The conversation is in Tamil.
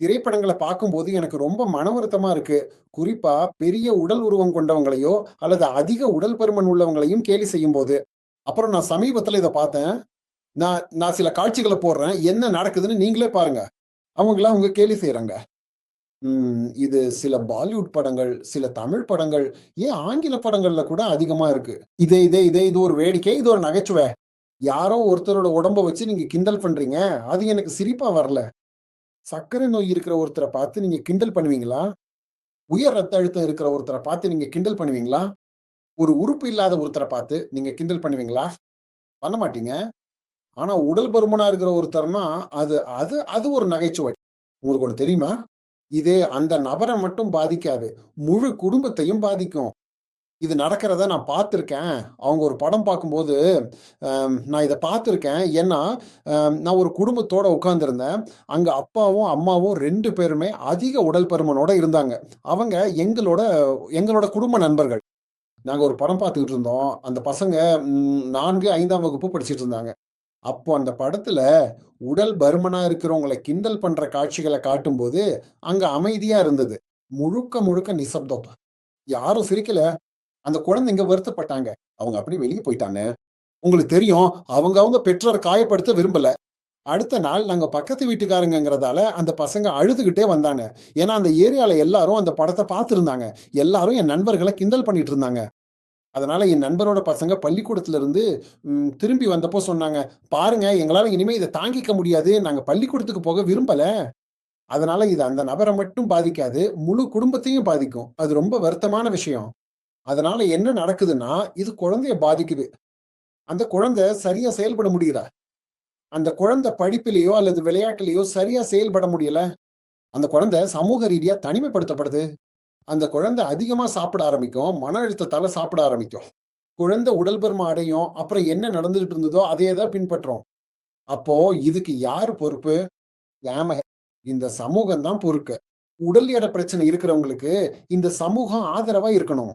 திரைப்படங்கள பார்க்கும்போது எனக்கு ரொம்ப மன வருத்தமா இருக்கு. குறிப்பா பெரிய உடல் உருவம் கொண்டவங்களையோ, அல்லது அதிக உடல் பருமன் உள்ளவங்களையும் கேலி செய்யும்போது. அப்புறம் நான் சமீபத்தில இத பார்த்தேன். நான் நான் சில காட்சிகள போடுறேன். என்ன நடக்குதுன்னு நீங்களே பாருங்க. அவங்க கேலி செய்றாங்க. இது சில பாலிவுட் படங்கள், சில தமிழ் படங்கள், ஏன் ஆங்கில படங்கள்ல கூட அதிகமா இருக்கு. இது ஒரு வேடிக்கை, இது ஒரு நகைச்சுவை. யாரோ ஒருத்தரோட உடம்ப வச்சு நீங்க கிண்டல் பண்றீங்க. அது எனக்கு சிரிப்பா வரல. சர்க்கரை நோய் இருக்கிற ஒருத்தர பார்த்து நீங்க கிண்டல் பண்ணுவீங்களா? உயர் ரத்த அழுத்தம் இருக்கிற ஒருத்தர பார்த்து நீங்க கிண்டல் பண்ணுவீங்களா? ஒரு உறுப்பு இல்லாத ஒருத்தர பார்த்து நீங்க கிண்டல் பண்ணுவீங்களா? பண்ண மாட்டீங்க. ஆனா உடல் பருமனா இருக்கிற ஒருத்தர்னா, அது அது அது ஒரு நகைச்சுவை. உங்களுக்கு ஒண்ணு தெரியுமா? இது அந்த நபர மட்டும் பாதிக்காது. முழு குடும்பத்தையும் பாதிக்கும். இது நடக்கிறத நான் பார்த்துருக்கேன். அவங்க ஒரு படம் பார்க்கும்போது, நான் இத பார்த்துருக்கேன். ஏன்னா, நான் ஒரு குடும்பத்தோட உட்கார்ந்திருந்தேன். அங்க அப்பாவும், அம்மாவும் 2 பேருமே அதிக உடல் பருமனோட இருந்தாங்க. அவங்க எங்களோட எங்களோட குடும்ப நண்பர்கள். நாங்க ஒரு படம் பார்த்துக்கிட்டு இருந்தோம். அந்த பசங்க 4, 5ஆம் வகுப்பு படிச்சுட்டு இருந்தாங்க. அப்போ அந்த படத்துல உடல் பருமனா இருக்கிறவங்கள கிண்டல் பண்ற காட்சிகள காட்டும்போது, அங்க அமைதியா இருந்தது. முழுக்க முழுக்க நிசப்தம். யாரும் சிரிக்கல. அந்த குழந்தைங்க வருத்தப்பட்டாங்க. அவங்க அப்படியே வெளிய போயிட்டாங்க. உங்களுக்கு தெரியும், அவங்க பெற்றோர காயப்படுத்த விரும்பல. அடுத்த நாள் நாங்க பக்கத்து வீட்டுக்காரங்கங்கிறதால, அந்த பசங்க அழுதுகிட்டே வந்தாங்க. ஏன்னா, அந்த ஏரியால எல்லாரும் அந்த படத்த பார்த்திருந்தாங்க. எல்லாரும் என் நண்பர்கள கிண்டல் பண்ணிட்டு இருந்தாங்க. அதனால என் நண்பரோட பசங்க பள்ளிக்கூடத்திலிருந்து திரும்பி வந்தப்போ சொன்னாங்க, "பாருங்க எங்களால இனிமே இத தாங்கிக்க முடியாது. நாங்க பள்ளிக்கூடத்துக்கு போக விரும்பல. அதனால இது அந்த நபர மட்டும் பாதிக்காது. முழு குடும்பத்தையும் பாதிக்கும். அது ரொம்ப வருத்தமான விஷயம். அதனால என்ன நடக்குதுன்னா, இது குழந்தைய பாதிக்குது. அந்த குழந்தை சரியா செயல்பட முடியல. அந்த குழந்தை படிப்பிலயோ அல்லது விளையாட்டுலயோ சரியா செயல்பட முடியல. அந்த குழந்தை சமூக ரீதியா தனிமைப்படுத்தப்படுது. அந்த குழந்தை அதிகமா சாப்பிட ஆரம்பிக்கும். மன அழுத்தத்தால சாப்பிட ஆரம்பிக்கும். குழந்தை உடல் பருமன் அடையும். அப்புறம் என்ன நடந்துகிட்டு இருந்ததோ, அதையே தான் பின்பற்றும். அப்போ இதுக்கு யாரு பொறுப்பு? நாம இந்த சமூகம் தான் பொறுப்பு. உடல் எடை பிரச்சனை இருக்கிறவங்களுக்கு இந்த சமூகம் ஆதரவா இருக்கணும்.